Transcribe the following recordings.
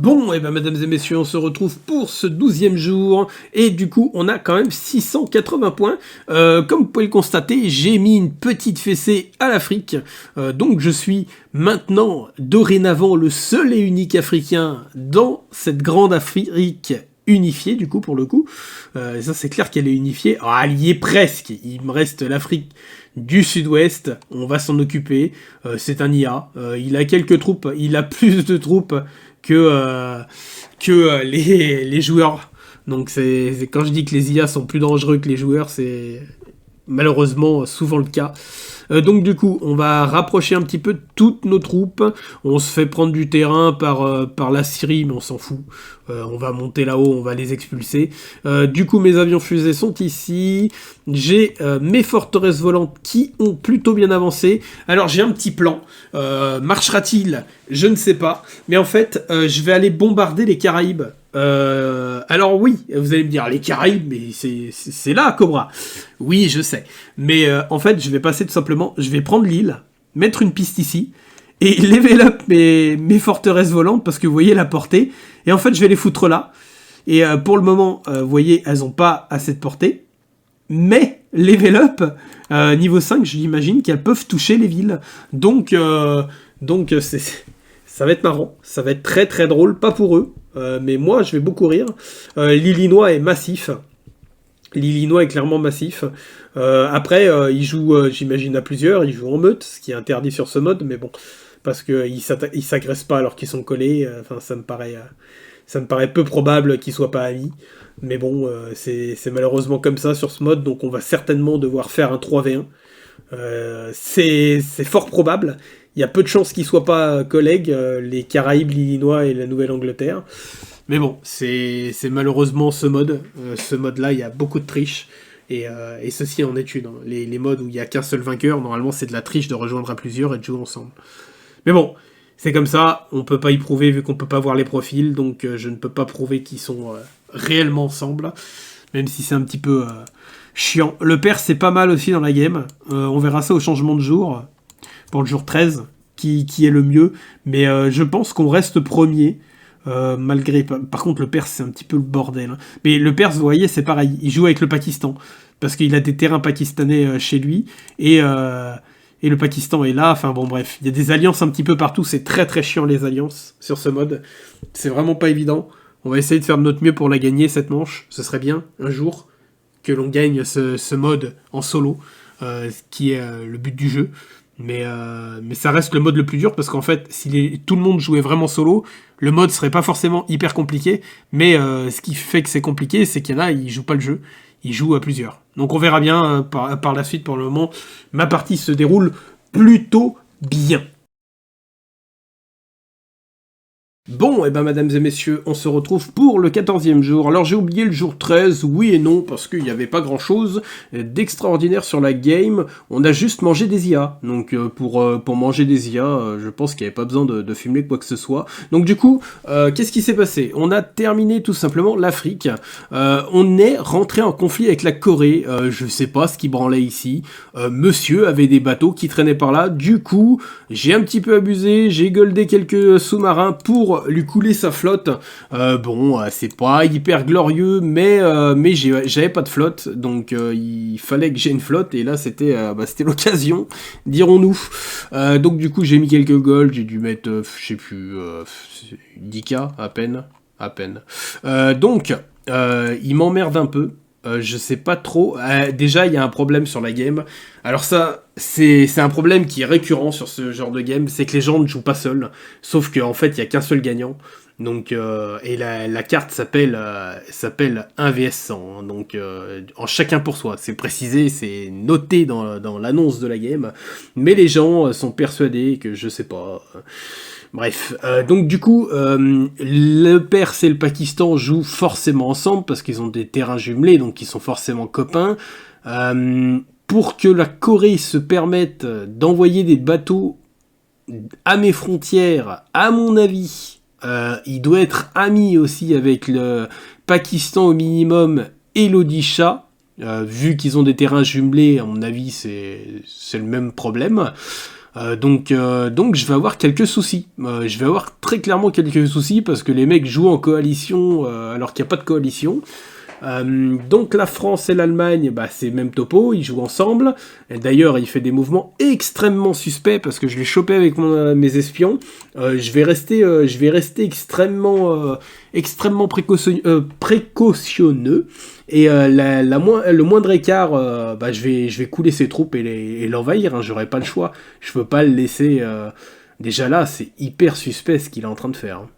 Bon, et ben mesdames et messieurs, on se retrouve pour ce 12e jour, et du coup, on a quand même 680 points. Comme vous pouvez le constater, j'ai mis une petite fessée à l'Afrique, donc je suis maintenant, dorénavant, le seul et unique Africain dans cette grande Afrique unifiée, du coup, pour le coup. Et ça, c'est clair qu'elle est unifiée. Ah, elle y est presque. Il me reste l'Afrique du Sud-Ouest, on va s'en occuper. C'est un IA. Il a quelques troupes, il a plus de troupes que les joueurs. Donc quand je dis que les IA sont plus dangereux que les joueurs, c'est malheureusement souvent le cas. Donc du coup, on va rapprocher un petit peu toutes nos troupes. On se fait prendre du terrain par la Syrie, mais on s'en fout. On va monter là-haut, on va les expulser. Du coup, mes avions fusées sont ici. J'ai mes forteresses volantes qui ont plutôt bien avancé. Alors j'ai un petit plan. Marchera-t-il? Je ne sais pas. Mais en fait, je vais aller bombarder les Caraïbes. Alors oui, vous allez me dire, les Caraïbes, mais c'est là, Cobra. Oui, je sais. Mais en fait, je vais passer tout simplement, je vais prendre l'île, mettre une piste ici, et level up mes forteresses volantes, parce que vous voyez la portée, et en fait, je vais les foutre là. Et pour le moment, vous voyez, elles n'ont pas assez de portée, mais level up, niveau 5, j'imagine qu'elles peuvent toucher les villes. Donc ça va être marrant, ça va être très très drôle, pas pour eux, mais moi je vais beaucoup rire. L'Illinois est massif. L'Illinois est clairement massif. Après, il joue, j'imagine, à plusieurs, il joue en meute, ce qui est interdit sur ce mode, mais bon, parce qu'ils s'agressent pas alors qu'ils sont collés, enfin ça me paraît peu probable qu'ils soient pas amis. Mais bon, c'est malheureusement comme ça sur ce mode, donc on va certainement devoir faire un 3v1. C'est fort probable. Il y a peu de chances qu'ils soient pas collègues, les Caraïbes, l'Illinois et la Nouvelle-Angleterre. Mais bon, c'est malheureusement ce mode. Ce mode-là, il y a beaucoup de triche. Et ceci en est une. Hein. Les modes où il n'y a qu'un seul vainqueur, normalement, c'est de la triche de rejoindre à plusieurs et de jouer ensemble. Mais bon, c'est comme ça. On peut pas y prouver vu qu'on peut pas voir les profils. Donc je ne peux pas prouver qu'ils sont réellement ensemble. Même si c'est un petit peu chiant. Le père, c'est pas mal aussi dans la game. On verra ça au changement de jour. Pour le jour 13, qui est le mieux. Mais je pense qu'on reste premier. Malgré... Par contre, le Perse, c'est un petit peu le bordel. Hein. Mais le Perse, vous voyez, c'est pareil. Il joue avec le Pakistan. Parce qu'il a des terrains pakistanais chez lui. Et le Pakistan est là. Enfin bon, bref. Il y a des alliances un petit peu partout. C'est très très chiant, les alliances, sur ce mode. C'est vraiment pas évident. On va essayer de faire de notre mieux pour la gagner, cette manche. Ce serait bien, un jour, que l'on gagne ce mode en solo. Qui est le but du jeu. Mais ça reste le mode le plus dur parce qu'en fait, si tout le monde jouait vraiment solo, le mode serait pas forcément hyper compliqué. Mais ce qui fait que c'est compliqué, c'est qu'il y en a, ils jouent pas le jeu, ils jouent à plusieurs. Donc on verra bien par la suite. Pour le moment, ma partie se déroule plutôt bien. Bon, et ben mesdames et messieurs, on se retrouve pour le 14e jour. Alors j'ai oublié le jour 13, oui et non, parce qu'il n'y avait pas grand chose d'extraordinaire sur la game. On a juste mangé des IA. Donc pour manger des IA, je pense qu'il n'y avait pas besoin de fumer quoi que ce soit. Donc du coup, qu'est-ce qui s'est passé? On a terminé tout simplement l'Afrique. On est rentré en conflit avec la Corée. Je sais pas ce qui branlait ici. Monsieur avait des bateaux qui traînaient par là. Du coup, j'ai un petit peu abusé, j'ai goldé quelques sous-marins pour lui couler sa flotte. C'est pas hyper glorieux, mais j'avais pas de flotte, donc il fallait que j'ai une flotte, et là c'était l'occasion, dirons-nous. Donc du coup j'ai mis quelques golds, j'ai dû mettre, je sais plus, 10k à peine. Donc il m'emmerde un peu. Je sais pas trop. Déjà, il y a un problème sur la game. Alors ça, c'est un problème qui est récurrent sur ce genre de game, c'est que les gens ne jouent pas seuls. Sauf qu'en fait, il y a qu'un seul gagnant. Donc, et la carte s'appelle 1 vs 100. Hein. Donc, en chacun pour soi. C'est précisé, c'est noté dans l'annonce de la game. Mais les gens sont persuadés que, je sais pas... Bref, donc du coup, le Perse et le Pakistan jouent forcément ensemble parce qu'ils ont des terrains jumelés, donc ils sont forcément copains. Pour que la Corée se permette d'envoyer des bateaux à mes frontières, à mon avis, il doit être ami aussi avec le Pakistan au minimum et l'Odisha. Vu qu'ils ont des terrains jumelés, à mon avis, c'est le même problème. Donc je vais avoir quelques soucis. Je vais avoir très clairement quelques soucis parce que les mecs jouent en coalition alors qu'il n'y a pas de coalition. Donc la France et l'Allemagne, bah, c'est même topo, ils jouent ensemble. Et d'ailleurs, il fait des mouvements extrêmement suspects parce que je l'ai chopé avec mes espions. Je vais rester extrêmement précautionneux. Et le moindre écart, bah, je vais couler ses troupes et l'envahir. Hein, j'aurai pas le choix. Je peux pas le laisser. Déjà là, c'est hyper suspect ce qu'il est en train de faire. Hein.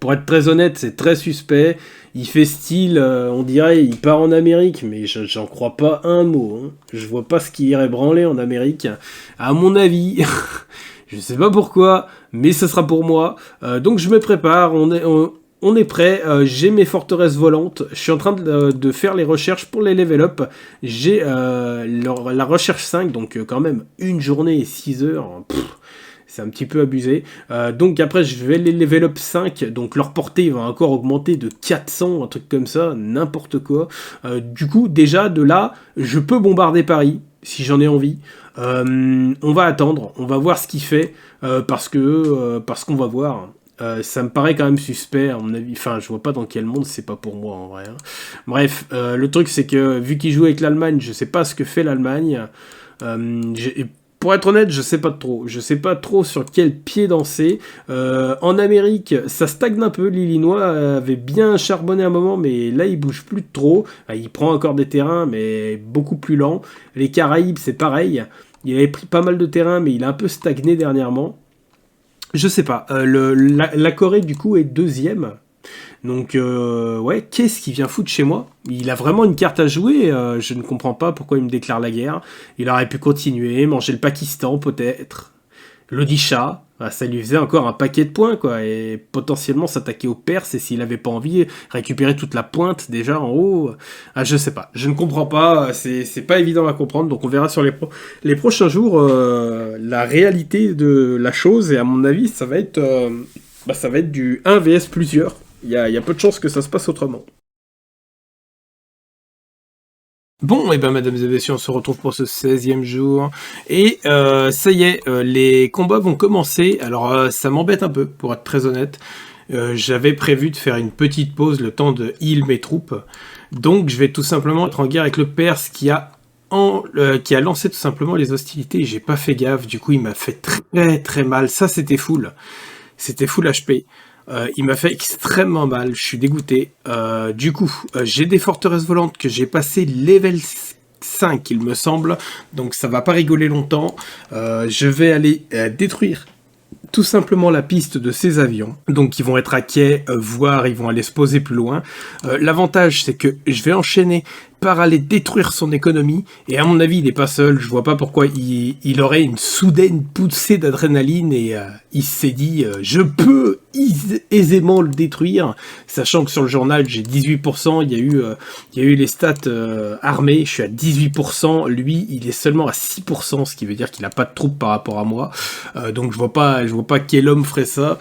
Pour être très honnête, c'est très suspect. Il fait style, on dirait, il part en Amérique, mais j'en crois pas un mot. Hein. Je vois pas ce qui irait branler en Amérique. À mon avis, je sais pas pourquoi, mais ce sera pour moi. Donc je me prépare, on est prêt. J'ai mes forteresses volantes. Je suis en train de faire les recherches pour les level up. J'ai la recherche 5, donc quand même une journée et 6 heures. C'est un petit peu abusé. Donc après, je vais les level up 5. Donc leur portée va encore augmenter de 400, un truc comme ça, n'importe quoi. Du coup, déjà, de là, je peux bombarder Paris, si j'en ai envie. On va attendre, on va voir ce qu'il fait, parce qu'on va voir. Ça me paraît quand même suspect, à mon avis. Enfin, je vois pas dans quel monde, c'est pas pour moi en vrai. Hein. Bref, le truc c'est que vu qu'il joue avec l'Allemagne, je sais pas ce que fait l'Allemagne. Pour être honnête, je sais pas trop. Je sais pas trop sur quel pied danser. En Amérique, ça stagne un peu. L'Illinois avait bien charbonné un moment, mais là, il bouge plus de trop. Il prend encore des terrains, mais beaucoup plus lent. Les Caraïbes, c'est pareil. Il avait pris pas mal de terrain, mais il a un peu stagné dernièrement. Je sais pas. La Corée, du coup, est deuxième. Donc, ouais, qu'est-ce qui vient foutre chez moi? Il a vraiment une carte à jouer, je ne comprends pas pourquoi il me déclare la guerre. Il aurait pu continuer, manger le Pakistan peut-être, l'Odisha, bah, ça lui faisait encore un paquet de points, quoi, et potentiellement s'attaquer aux Perses, et s'il avait pas envie, récupérer toute la pointe déjà en haut. Ah, je sais pas, je ne comprends pas, c'est pas évident à comprendre, donc on verra sur les prochains jours la réalité de la chose, et à mon avis, ça va être du 1 vs plusieurs. Il y a peu de chances que ça se passe autrement. Bon, et ben mesdames et messieurs, on se retrouve pour ce 16e jour. Et ça y est, les combats vont commencer. Alors ça m'embête un peu, pour être très honnête. J'avais prévu de faire une petite pause, le temps de heal mes troupes. Donc je vais tout simplement être en guerre avec le Perse qui a lancé tout simplement les hostilités. J'ai pas fait gaffe, du coup il m'a fait très très mal. Ça c'était full. C'était full HP. Il m'a fait extrêmement mal, je suis dégoûté. Du coup, j'ai des forteresses volantes que j'ai passé level 5, il me semble. Donc ça va pas rigoler longtemps. Je vais aller détruire tout simplement la piste de ces avions. Donc ils vont être à quai, voire ils vont aller se poser plus loin. L'avantage, c'est que je vais enchaîner par aller détruire son économie, et à mon avis, il n'est pas seul, je vois pas pourquoi il aurait une soudaine poussée d'adrénaline, et il s'est dit, je peux aisément le détruire, sachant que sur le journal, j'ai 18%, il y a eu les stats armées, je suis à 18%, lui, il est seulement à 6%, ce qui veut dire qu'il n'a pas de troupes par rapport à moi, donc je vois pas quel homme ferait ça,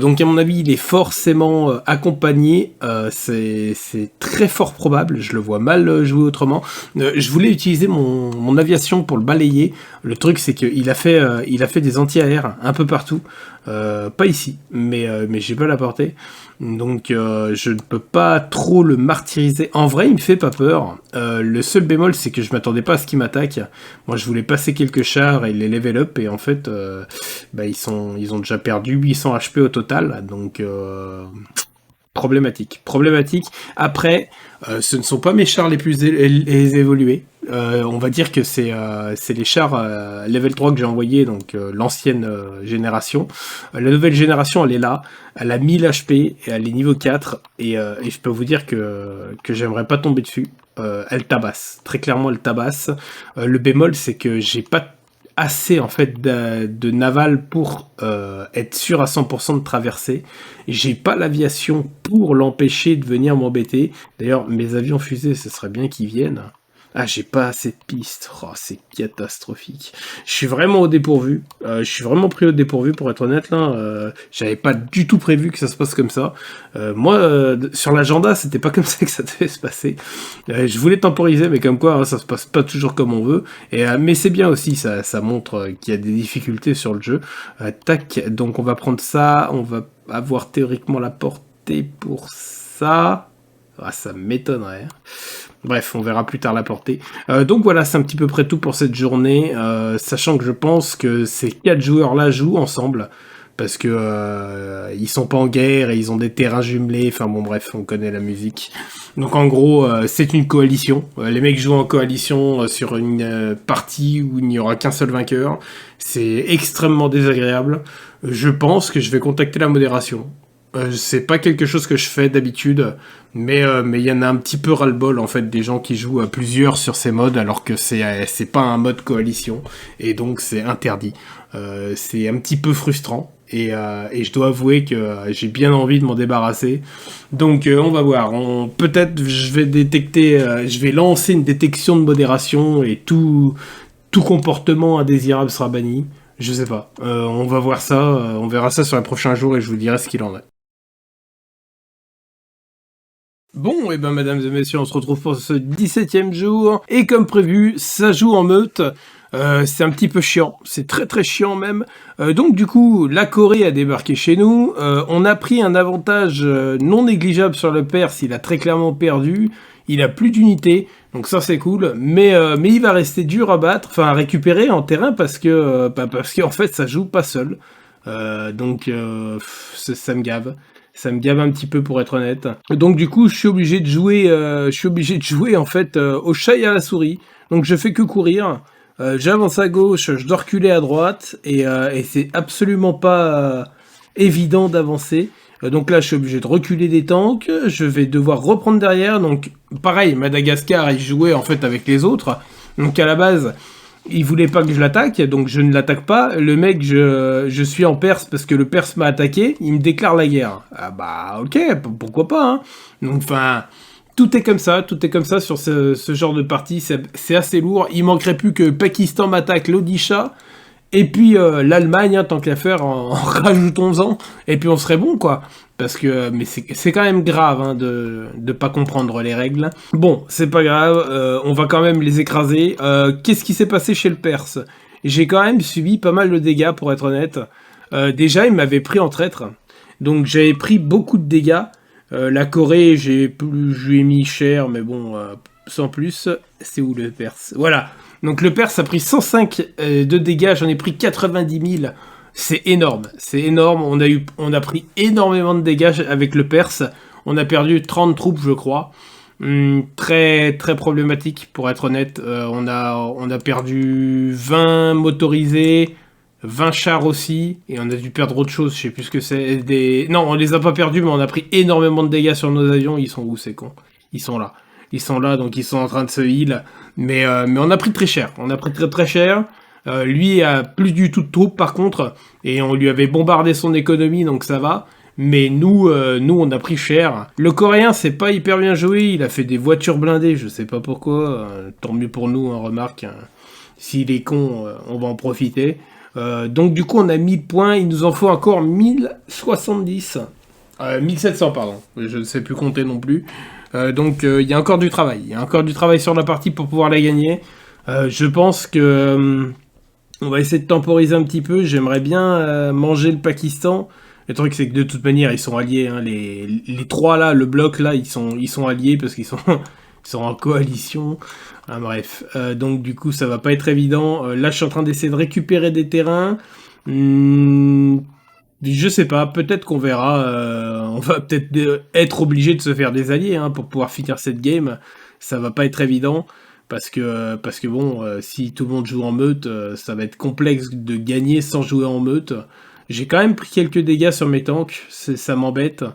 donc à mon avis, il est forcément accompagné, c'est très fort probable, je le vois mal jouer autrement. Je voulais utiliser mon aviation pour le balayer. Le truc, c'est qu'il a fait des anti-aères un peu partout. Pas ici, mais j'ai pas la portée. Donc je ne peux pas trop le martyriser. En vrai, il me fait pas peur. Le seul bémol, c'est que je m'attendais pas à ce qu'il m'attaque. Moi, je voulais passer quelques chars et les level up, et en fait, ils ont déjà perdu 800 HP au total. Donc problématique. Après, ce ne sont pas mes chars les plus évolués. On va dire que c'est les chars level 3 que j'ai envoyés, donc l'ancienne génération. La nouvelle génération, elle est là. Elle a 1000 HP et elle est niveau 4. Et je peux vous dire que j'aimerais pas tomber dessus. Elle tabasse. Très clairement, elle tabasse. Le bémol, c'est que j'ai pas assez en fait de naval pour être sûr à 100% de traverser. J'ai pas l'aviation pour l'empêcher de venir m'embêter. D'ailleurs, mes avions fusées, ce serait bien qu'ils viennent. Ah, j'ai pas assez de pistes. Oh, c'est catastrophique. Je suis vraiment au dépourvu. Je suis vraiment pris au dépourvu pour être honnête là. J'avais pas du tout prévu que ça se passe comme ça. Moi, sur l'agenda, c'était pas comme ça que ça devait se passer. Je voulais temporiser, mais comme quoi, hein, ça se passe pas toujours comme on veut. Mais c'est bien aussi, ça montre qu'il y a des difficultés sur le jeu. Tac, donc on va prendre ça. On va avoir théoriquement la portée pour ça. Ah, ça m'étonnerait. Bref, on verra plus tard la portée. Donc voilà, c'est un petit peu près tout pour cette journée, sachant que je pense que ces 4 joueurs-là jouent ensemble, parce que ils sont pas en guerre et ils ont des terrains jumelés, enfin bon bref, on connaît la musique. Donc en gros, c'est une coalition. Les mecs jouent en coalition sur une partie où il n'y aura qu'un seul vainqueur. C'est extrêmement désagréable. Je pense que je vais contacter la modération. C'est pas quelque chose que je fais d'habitude, mais il y en a un petit peu ras-le-bol en fait des gens qui jouent à plusieurs sur ces modes alors que c'est pas un mode coalition et donc c'est interdit. C'est un petit peu frustrant et je dois avouer que j'ai bien envie de m'en débarrasser. Donc on va voir. Peut-être je vais détecter, je vais lancer une détection de modération et tout comportement indésirable sera banni. Je sais pas. On va voir ça. On verra ça sur les prochains jours et je vous dirai ce qu'il en est. Bon, et ben mesdames et messieurs, on se retrouve pour ce 17e jour. Et comme prévu, ça joue en meute. C'est un petit peu chiant, c'est très très chiant même. Donc du coup, la Corée a débarqué chez nous. On a pris un avantage non négligeable sur le Perse, il a très clairement perdu. Il a plus d'unités, donc ça c'est cool. Mais il va rester dur à battre, enfin à récupérer en terrain parce qu'en fait ça joue pas seul. Ça me gave. Ça me gave un petit peu pour être honnête. Donc du coup, je suis obligé de jouer en fait au chat et à la souris. Donc je fais que courir. J'avance à gauche, je dois reculer à droite et c'est absolument pas évident d'avancer. Donc là, je suis obligé de reculer des tanks. Je vais devoir reprendre derrière. Donc pareil, Madagascar, il jouait en fait avec les autres. Donc à la base, il voulait pas que je l'attaque, donc je ne l'attaque pas. Le mec, je suis en Perse parce que le Perse m'a attaqué, il me déclare la guerre. Ah bah ok, pourquoi pas, hein. Donc enfin, tout est comme ça sur ce genre de partie, c'est assez lourd. Il manquerait plus que Pakistan m'attaque l'Odisha, et puis l'Allemagne, hein, tant qu'à faire, en rajoutons-en, et puis on serait bon, quoi. Parce que, mais c'est quand même grave hein, de pas comprendre les règles. Bon, c'est pas grave, on va quand même les écraser. Qu'est-ce qui s'est passé chez le Perse? J'ai quand même subi pas mal de dégâts, pour être honnête. Déjà, il m'avait pris en traître, donc j'avais pris beaucoup de dégâts. La Corée, je lui ai mis cher, mais bon, sans plus. C'est où le Perse? Voilà. Donc le Perse a pris 105 de dégâts, j'en ai pris 90 000. C'est énorme, c'est énorme. On a pris énormément de dégâts avec le Perse. On a perdu 30 troupes, je crois. Très très problématique pour être honnête. On a perdu 20 motorisés, 20 chars aussi, et on a dû perdre autre chose, je sais plus ce que c'est. Non, on les a pas perdus, mais on a pris énormément de dégâts sur nos avions. Ils sont où ces cons? Ils sont là. Ils sont là, donc ils sont en train de se heal. Mais on a pris très cher. On a pris très très cher. Lui a plus du tout de troupes par contre, et on lui avait bombardé son économie, donc ça va. Mais nous, on a pris cher. Le Coréen, c'est pas hyper bien joué. Il a fait des voitures blindées, je sais pas pourquoi. Tant mieux pour nous, hein, remarque. Hein. S'il est con, on va en profiter. Donc du coup, on a 1000 points. Il nous en faut encore 1070. 1700, pardon. Je ne sais plus compter non plus. Il y a encore du travail. Il y a encore du travail sur la partie pour pouvoir la gagner. Je pense que on va essayer de temporiser un petit peu. J'aimerais bien manger le Pakistan. Le truc, c'est que de toute manière, ils sont alliés. Hein. Les trois là, le bloc là, ils sont alliés parce qu'ils sont, ils sont en coalition. Ah, bref. Donc du coup, ça va pas être évident. Là, je suis en train d'essayer de récupérer des terrains. Je sais pas, peut-être qu'on verra. On va peut-être être obligé de se faire des alliés hein, pour pouvoir finir cette game. Ça va pas être évident parce que bon, si tout le monde joue en meute, ça va être complexe de gagner sans jouer en meute. J'ai quand même pris quelques dégâts sur mes tanks, ça m'embête.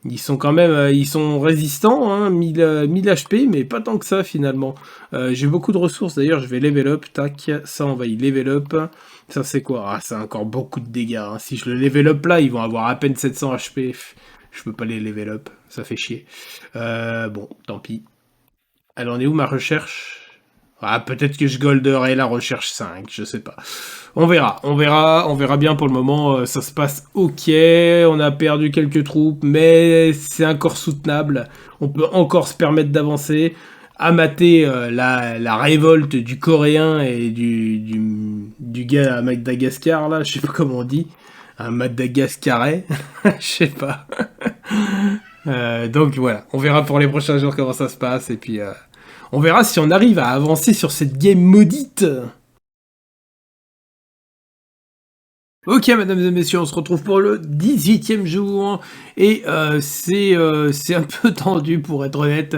Ils sont quand même, ils sont résistants, hein, 1000 HP, mais pas tant que ça finalement. J'ai beaucoup de ressources, d'ailleurs je vais level up, tac, ça on va y level up. Ça c'est quoi? Ah, ça a encore beaucoup de dégâts. Hein. Si je le level up là, ils vont avoir à peine 700 HP. Je peux pas les level up, ça fait chier. Bon, tant pis. Elle en est où ma recherche? Ah, peut-être que je golderai la recherche 5, je sais pas. On verra bien pour le moment, ça se passe ok, on a perdu quelques troupes, mais c'est encore soutenable, on peut encore se permettre d'avancer, à mater la révolte du Coréen et du gars à Madagascar, là, je sais pas comment on dit, un Madagascarais, je sais pas. Donc voilà, on verra pour les prochains jours comment ça se passe, et puis on verra si on arrive à avancer sur cette game maudite. Ok, mesdames et messieurs, on se retrouve pour le 18e jour, et c'est un peu tendu pour être honnête.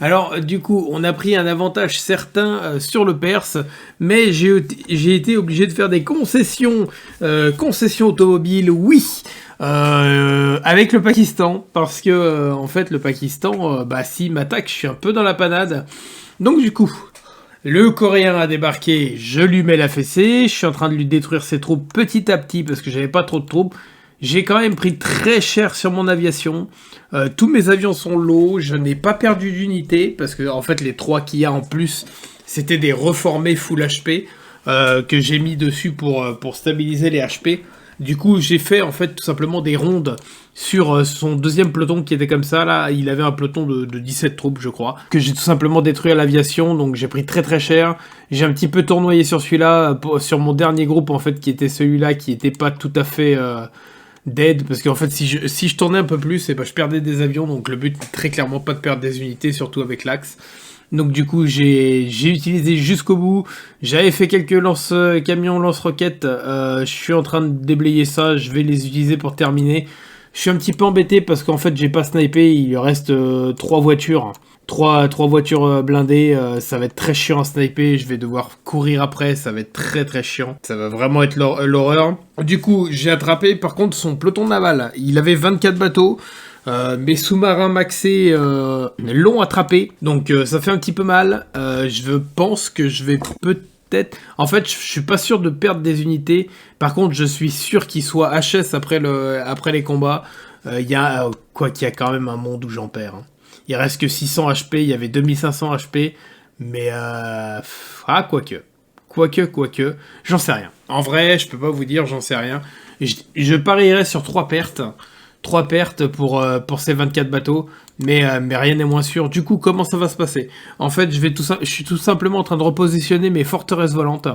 Alors, du coup, on a pris un avantage certain sur le Perse, mais j'ai été obligé de faire des concessions, concessions automobiles, oui, avec le Pakistan, parce que, en fait, le Pakistan, s'il m'attaque, je suis un peu dans la panade. Donc, du coup... Le Coréen a débarqué, je lui mets la fessée, je suis en train de lui détruire ses troupes petit à petit parce que j'avais pas trop de troupes. J'ai quand même pris très cher sur mon aviation. Tous mes avions sont low, je n'ai pas perdu d'unité parce que en fait les 3 qu'il y a en plus, c'était des reformés full HP que j'ai mis dessus pour stabiliser les HP. Du coup, j'ai fait en fait tout simplement des rondes sur son deuxième peloton qui était comme ça. Là, il avait un peloton de 17 troupes, je crois, que j'ai tout simplement détruit à l'aviation. Donc j'ai pris très très cher. J'ai un petit peu tournoyé sur celui-là, sur mon dernier groupe en fait, qui était celui-là, qui était pas tout à fait dead, parce qu'en fait, si je tournais un peu plus, je perdais des avions. Donc le but, très clairement, pas de perdre des unités, surtout avec l'axe. Donc du coup, j'ai utilisé jusqu'au bout. J'avais fait quelques camions lance-roquettes. Je suis en train de déblayer ça. Je vais les utiliser pour terminer. Je suis un petit peu embêté parce qu'en fait, j'ai pas snipé. Il reste 3 voitures. 3 voitures blindées. Ça va être très chiant à sniper. Je vais devoir courir après. Ça va être très très chiant. Ça va vraiment être l'horreur. Du coup, j'ai attrapé par contre son peloton naval. Il avait 24 bateaux. Mes sous-marins maxés l'ont attrapé, donc ça fait un petit peu mal. Je pense que je vais peut-être... En fait, je suis pas sûr de perdre des unités. Par contre, je suis sûr qu'il soit HS après les combats. Il y a quand même un monde où j'en perds. Hein. Il reste que 600 HP, il y avait 2500 HP, mais quoique, j'en sais rien. En vrai, je peux pas vous dire, j'en sais rien. Je parierais sur 3 pertes. 3 pertes pour ces 24 bateaux, mais rien n'est moins sûr. Du coup, comment ça va se passer? En fait, je suis tout simplement en train de repositionner mes forteresses volantes,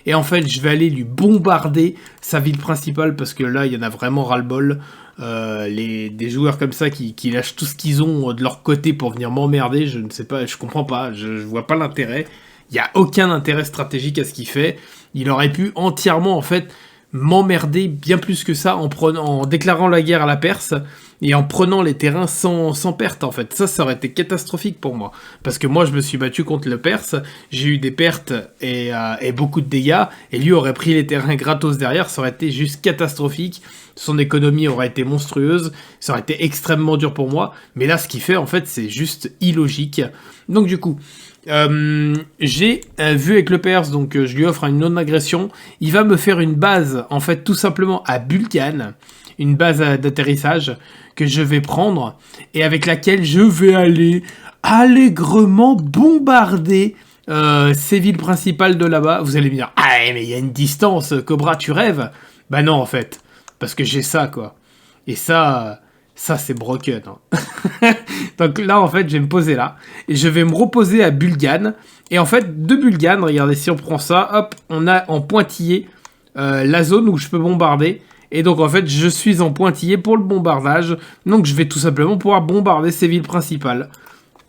et en fait, je vais aller lui bombarder sa ville principale, parce que là, il y en a vraiment ras-le-bol. Des joueurs comme ça qui lâchent tout ce qu'ils ont de leur côté pour venir m'emmerder, je ne sais pas, je comprends pas, je vois pas l'intérêt. Il n'y a aucun intérêt stratégique à ce qu'il fait. Il aurait pu entièrement, en fait, m'emmerder bien plus que ça en déclarant la guerre à la Perse et en prenant les terrains sans perte en fait. Ça aurait été catastrophique pour moi. Parce que moi je me suis battu contre le Perse, j'ai eu des pertes et beaucoup de dégâts, et lui aurait pris les terrains gratos derrière, ça aurait été juste catastrophique. Son économie aurait été monstrueuse, ça aurait été extrêmement dur pour moi, mais là ce qu'il fait en fait c'est juste illogique. Donc du coup... j'ai vu avec le Perse, donc je lui offre une non-agression. Il va me faire une base, en fait, tout simplement à Bulgane, une base d'atterrissage que je vais prendre et avec laquelle je vais aller allègrement bombarder ces villes principales de là-bas. Vous allez me dire, ah mais il y a une distance, Cobra, tu rêves? Bah non, en fait, parce que j'ai ça, quoi. Et ça c'est broken. Hein. Donc là, en fait, je vais me poser là. Et je vais me reposer à Bulgane. Et en fait, de Bulgane, regardez, si on prend ça, hop, on a en pointillé la zone où je peux bombarder. Et donc, en fait, je suis en pointillé pour le bombardage. Donc, je vais tout simplement pouvoir bombarder ces villes principales.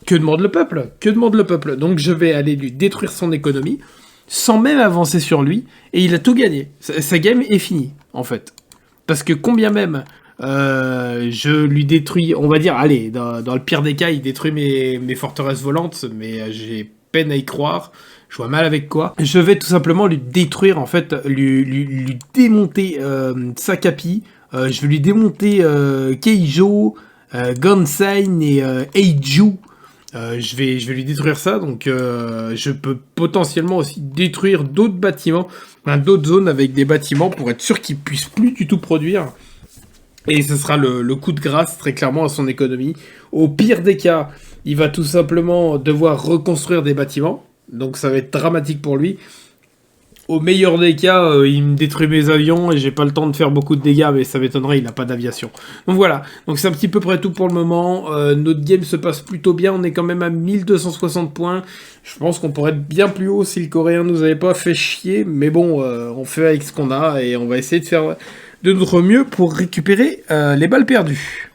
Que demande le peuple? Que demande le peuple? Donc, je vais aller lui détruire son économie, sans même avancer sur lui. Et il a tout gagné. Sa game est finie, en fait. Parce que combien même... je lui détruis, on va dire, allez, dans le pire des cas, il détruit mes forteresses volantes, mais j'ai peine à y croire, je vois mal avec quoi. Je vais tout simplement lui détruire, en fait, lui démonter Sakapi, je vais lui démonter Keijo, Gonsain et Eiju. Je vais lui détruire ça, donc je peux potentiellement aussi détruire d'autres bâtiments, d'autres zones avec des bâtiments pour être sûr qu'ils puissent plus du tout produire. Et ce sera le coup de grâce, très clairement, à son économie. Au pire des cas, il va tout simplement devoir reconstruire des bâtiments. Donc ça va être dramatique pour lui. Au meilleur des cas, il me détruit mes avions et j'ai pas le temps de faire beaucoup de dégâts, mais ça m'étonnerait, il n'a pas d'aviation. Donc voilà, donc c'est un petit peu près tout pour le moment. Notre game se passe plutôt bien, on est quand même à 1260 points. Je pense qu'on pourrait être bien plus haut si le Coréen nous avait pas fait chier, mais bon, on fait avec ce qu'on a et on va essayer de faire de notre mieux pour récupérer les balles perdues.